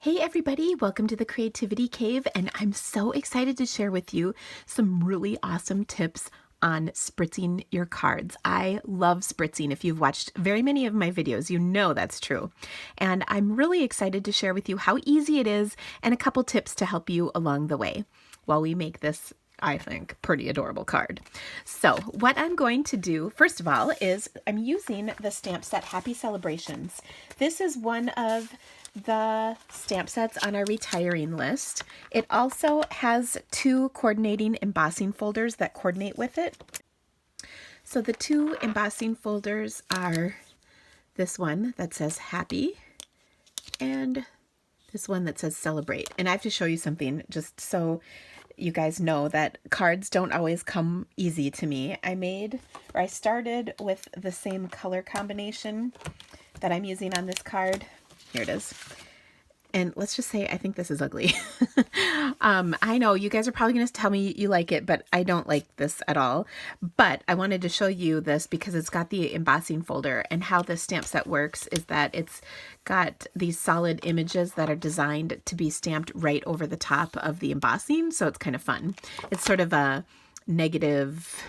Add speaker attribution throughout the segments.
Speaker 1: Hey everybody, welcome to the Creativity Cave, and I'm so excited to share with you some really awesome tips on spritzing your cards. I love spritzing. If you've watched very many of my videos, you know that's true. And I'm really excited to share with you how easy it is and a couple tips to help you along the way while we make this, I think, pretty adorable card. So what I'm going to do, first of all, is I'm using the stamp set Happy Celebrations. This is one of the stamp sets on our retiring list. It also has two coordinating embossing folders that coordinate with it. So the two embossing folders are this one that says Happy and this one that says Celebrate. And I have to show you something just so you guys know that cards don't always come easy to me. I started with the same color combination that I'm using on this card. Here it is. And let's just say I think this is ugly. I know you guys are probably going to tell me you like it, but I don't like this at all. But I wanted to show you this because it's got the embossing folder, and how this stamp set works is that it's got these solid images that are designed to be stamped right over the top of the embossing. So it's kind of fun. It's sort of a negative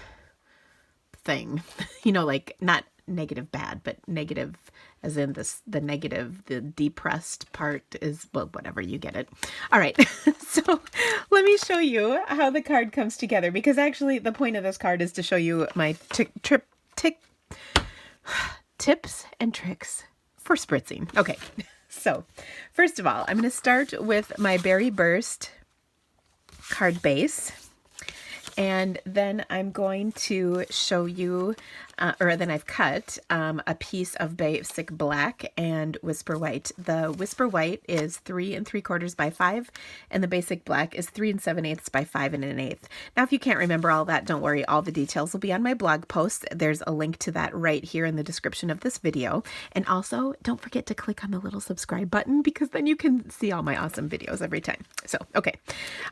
Speaker 1: thing, you know, like not negative bad, but negative as in the negative, the depressed part is, well, whatever, you get it. All right, so let me show you how the card comes together, because actually the point of this card is to show you my tips and tricks for spritzing. Okay, so first of all, I'm going to start with my Berry Burst card base. And then I'm going to show you, or then I've cut a piece of basic black and Whisper White. The Whisper White is 3 3/4 by 5, and the basic black is 3 7/8 by 5 1/8. Now, if you can't remember all that, don't worry. All the details will be on my blog post. There's a link to that right here in the description of this video. And also, don't forget to click on the little subscribe button, because then you can see all my awesome videos every time. So, okay.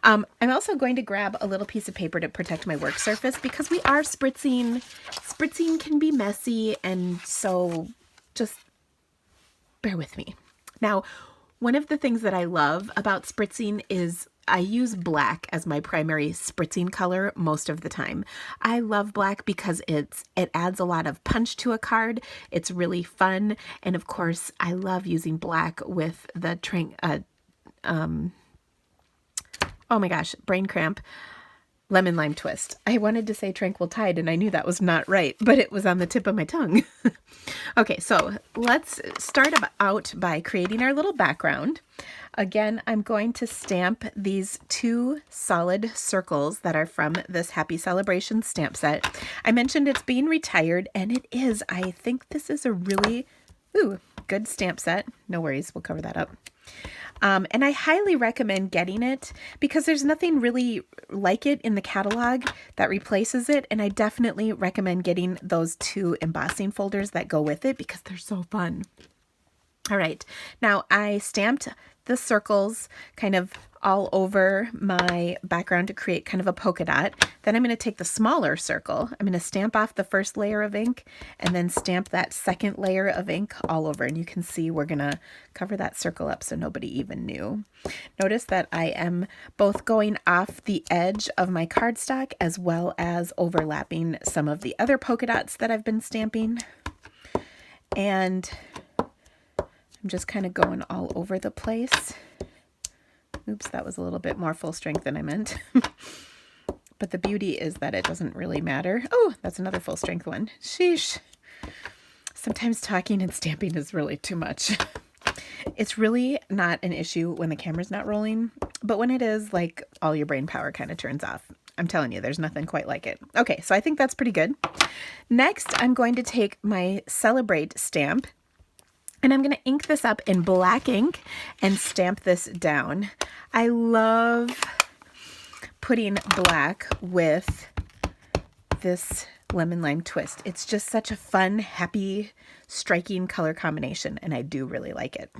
Speaker 1: I'm also going to grab a little piece of paper to protect my work surface, because we are spritzing. Spritzing can be messy, and so just bear with me. Now, one of the things that I love about spritzing is I use black as my primary spritzing color most of the time. I love black because it adds a lot of punch to a card. It's really fun, and of course, I love using black with the oh my gosh, brain cramp, lemon lime twist. I wanted to say Tranquil Tide, and I knew that was not right, but it was on the tip of my tongue. Okay, so let's start out by creating our little background. Again, I'm going to stamp these two solid circles that are from this Happy Celebration stamp set. I mentioned it's being retired, and it is. I think this is a really good stamp set. No worries, we'll cover that up. And I highly recommend getting it, because there's nothing really like it in the catalog that replaces it. And I definitely recommend getting those two embossing folders that go with it, because they're so fun. All right, now I stamped the circles kind of all over my background to create kind of a polka dot. Then I'm going to take the smaller circle. I'm going to stamp off the first layer of ink and then stamp that second layer of ink all over. And you can see we're going to cover that circle up so nobody even knew. Notice that I am both going off the edge of my cardstock as well as overlapping some of the other polka dots that I've been stamping. And I'm just kind of going all over the place. Oops, that was a little bit more full strength than I meant. But the beauty is that it doesn't really matter. Oh, that's another full strength one. Sheesh. Sometimes talking and stamping is really too much. It's really not an issue when the camera's not rolling, but when it is, like, all your brain power kind of turns off. I'm telling you, there's nothing quite like it. Okay, so I think that's pretty good. Next, I'm going to take my Celebrate stamp, and I'm going to ink this up in black ink and stamp this down. I love putting black with this lemon lime twist. It's just such a fun, happy, striking color combination, and I do really like it.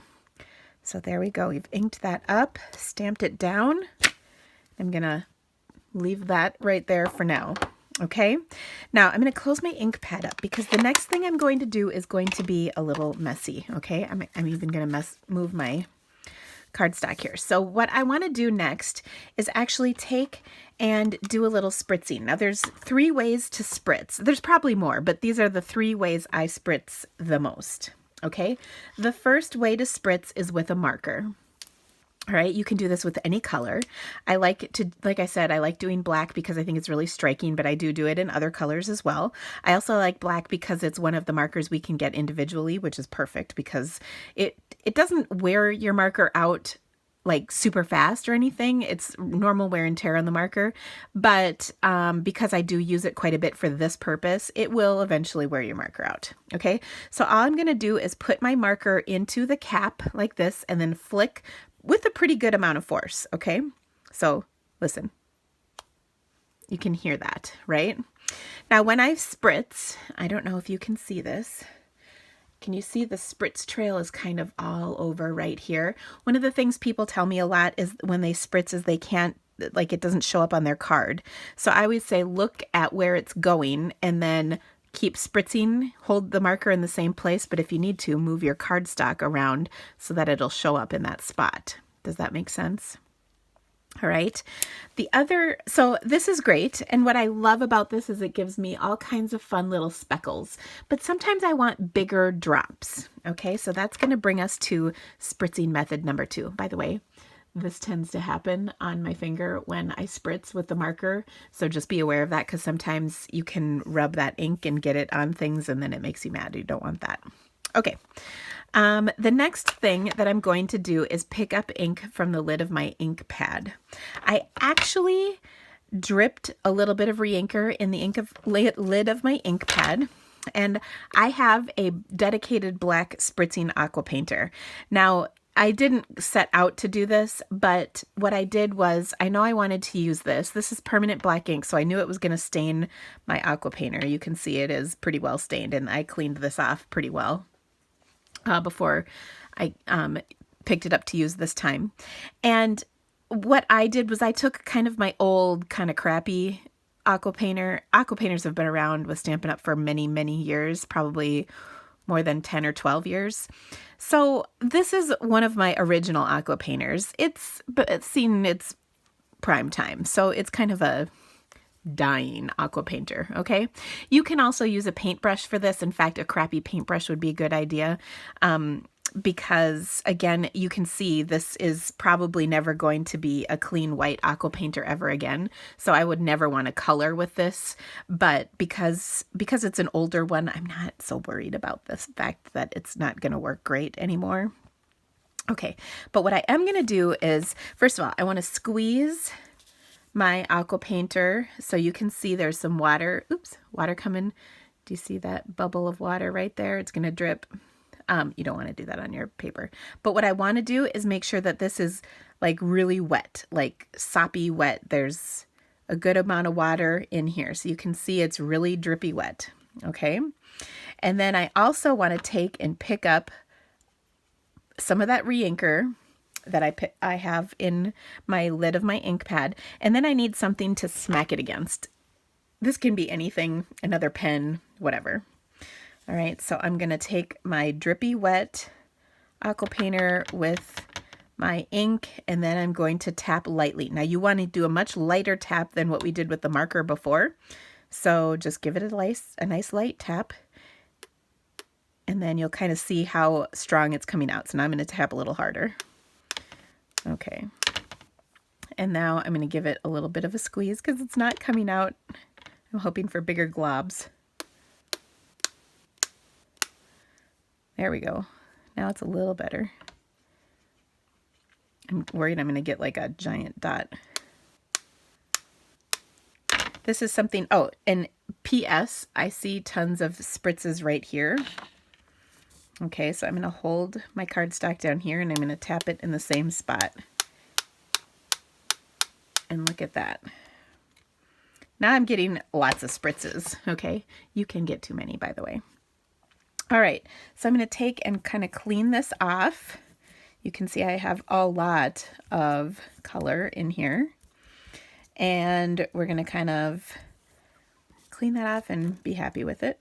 Speaker 1: So there we go. We've inked that up, stamped it down. I'm going to leave that right there for now. Okay, now I'm going to close my ink pad up, because the next thing I'm going to do is going to be a little messy. Okay, I'm even going to move my cardstock here. So what I want to do next is actually take and do a little spritzing. Now there's 3 ways to spritz. There's probably more, but these are the 3 ways I spritz the most. Okay, the first way to spritz is with a marker. All right, you can do this with any color. I like to, like I said, I like doing black because I think it's really striking, but I do it in other colors as well. I also like black because it's one of the markers we can get individually, which is perfect because it doesn't wear your marker out like super fast or anything. It's normal wear and tear on the marker, but because I do use it quite a bit for this purpose, it will eventually wear your marker out. Okay, so all I'm gonna do is put my marker into the cap like this and then flick with a pretty good amount of force, okay? So listen, you can hear that, right? Now when I spritz, I don't know if you can see this. Can you see the spritz trail is kind of all over right here? One of the things people tell me a lot is when they spritz is they can't, like it doesn't show up on their card. So I always say look at where it's going and then keep spritzing, hold the marker in the same place, but if you need to, move your cardstock around so that it'll show up in that spot. Does that make sense? All right. So this is great. And what I love about this is it gives me all kinds of fun little speckles, but sometimes I want bigger drops. Okay. So that's going to bring us to spritzing method number 2. By the way, this tends to happen on my finger when I spritz with the marker. So just be aware of that because sometimes you can rub that ink and get it on things and then it makes you mad. You don't want that. Okay. The next thing that I'm going to do is pick up ink from the lid of my ink pad. I actually dripped a little bit of re-inker in the lid of my ink pad. And I have a dedicated black spritzing aqua painter. Now, I didn't set out to do this, but what I did was, I know I wanted to use this. This is permanent black ink, so I knew it was going to stain my aqua painter. You can see it is pretty well stained, and I cleaned this off pretty well before I picked it up to use this time. And what I did was I took kind of my old, kind of crappy aqua painter. Aqua painters have been around with Stampin' Up! For many, many years, probably more than 10 or 12 years. So this is one of my original aqua painters. It's seen its prime time, so it's kind of a dying aqua painter, okay? You can also use a paintbrush for this. In fact, a crappy paintbrush would be a good idea because, again, you can see this is probably never going to be a clean white aqua painter ever again, so I would never want to color with this, but because it's an older one, I'm not so worried about this fact that it's not going to work great anymore. Okay, but what I am going to do is, first of all, I want to squeeze my aqua painter so you can see there's some water. Oops, water coming. Do you see that bubble of water right there? It's going to drip. You don't want to do that on your paper. But what I want to do is make sure that this is like really wet, like soppy wet. There's a good amount of water in here. So you can see it's really drippy wet. Okay. And then I also want to take and pick up some of that re-inker that I have in my lid of my ink pad. And then I need something to smack it against. This can be anything, another pen, whatever. All right, so I'm going to take my drippy wet aqua painter with my ink, and then I'm going to tap lightly. Now you want to do a much lighter tap than what we did with the marker before. So just give it a nice light tap, and then you'll kind of see how strong it's coming out. So now I'm going to tap a little harder. Okay. And now I'm going to give it a little bit of a squeeze because it's not coming out. I'm hoping for bigger globs. There we go. Now it's a little better. I'm worried I'm going to get like a giant dot. This is something, oh, and P.S. I see tons of spritzes right here. Okay, so I'm going to hold my cardstock down here and I'm going to tap it in the same spot. And look at that. Now I'm getting lots of spritzes, okay? You can get too many, by the way. All right, so I'm going to take and kind of clean this off. You can see I have a lot of color in here. And we're going to kind of clean that off and be happy with it.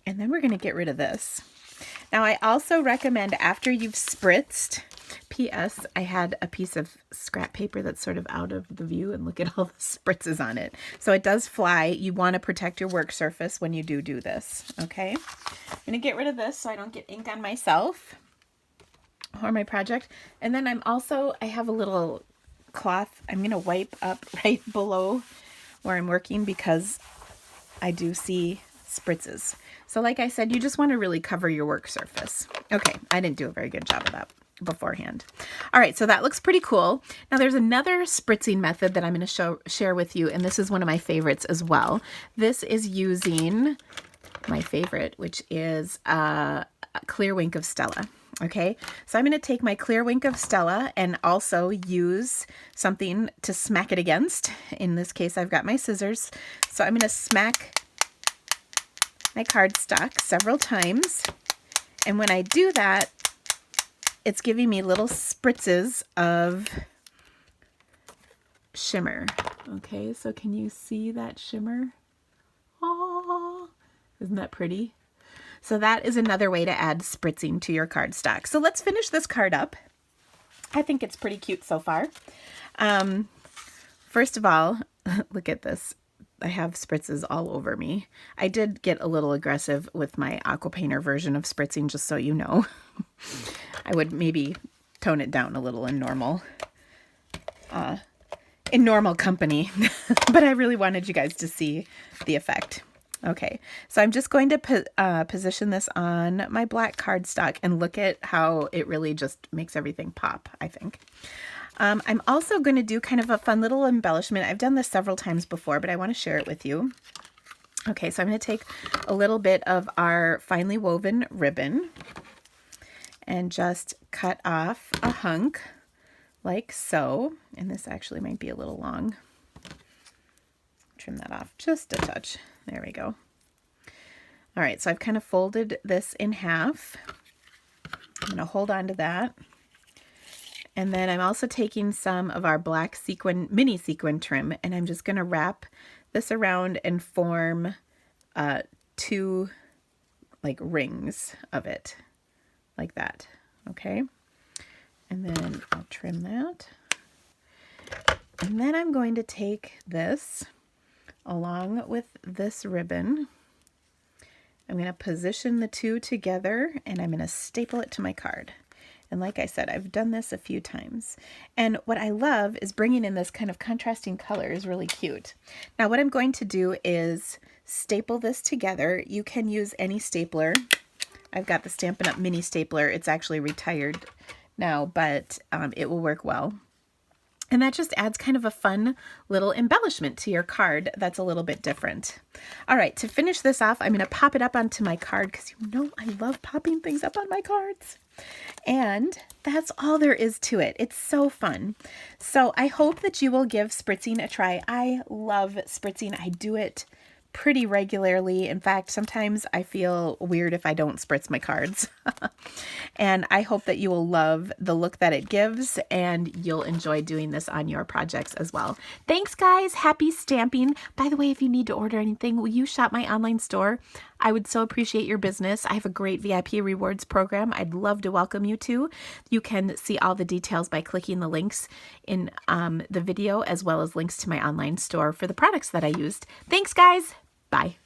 Speaker 1: And then we're going to get rid of this. Now I also recommend after you've spritzed, P.S. I had a piece of scrap paper that's sort of out of the view, and look at all the spritzes on it. So it does fly. You want to protect your work surface when you do this, okay? I'm going to get rid of this so I don't get ink on myself or my project. And then I have a little cloth I'm going to wipe up right below where I'm working because I do see spritzes. So like I said, you just want to really cover your work surface. Okay, I didn't do a very good job of that beforehand. All right, so that looks pretty cool. Now there's another spritzing method that I'm going to share with you, and this is one of my favorites as well. This is using my favorite, which is a clear wink of Stella. Okay, so I'm going to take my clear wink of Stella and also use something to smack it against. In this case, I've got my scissors. So I'm going to smack my cardstock several times. And when I do that, it's giving me little spritzes of shimmer. Okay, so can you see that shimmer? Oh, isn't that pretty? So that is another way to add spritzing to your cardstock. So let's finish this card up. I think it's pretty cute so far. First of all, look at this. I have spritzes all over me. I did get a little aggressive with my aqua painter version of spritzing, just so you know. I would maybe tone it down a little in normal company, but I really wanted you guys to see the effect. Okay, so I'm just going to position this on my black cardstock and look at how it really just makes everything pop, I think. I'm also going to do kind of a fun little embellishment. I've done this several times before, but I want to share it with you. Okay, so I'm going to take a little bit of our finely woven ribbon and just cut off a hunk like so. And this actually might be a little long. Trim that off just a touch. There we go. All right, so I've kind of folded this in half. I'm going to hold on to that. And then I'm also taking some of our black sequin, mini sequin trim, and I'm just going to wrap this around and form 2 like rings of it, like that. Okay. And then I'll trim that. And then I'm going to take this along with this ribbon. I'm going to position the 2 together and I'm going to staple it to my card. And like I said, I've done this a few times. And what I love is bringing in this kind of contrasting color is really cute. Now what I'm going to do is staple this together. You can use any stapler. I've got the Stampin' Up! Mini stapler. It's actually retired now, but it will work well. And that just adds kind of a fun little embellishment to your card that's a little bit different. All right, to finish this off, I'm going to pop it up onto my card because you know I love popping things up on my cards. And that's all there is to it. It's so fun. So I hope that you will give spritzing a try. I love spritzing. I do it pretty regularly. In fact, sometimes I feel weird if I don't spritz my cards. And I hope that you will love the look that it gives and you'll enjoy doing this on your projects as well. Thanks, guys. Happy stamping. By the way, if you need to order anything, will you shop my online store? I would so appreciate your business. I have a great VIP rewards program I'd love to welcome you to. You can see all the details by clicking the links in the video, as well as links to my online store for the products that I used. Thanks, guys. Bye.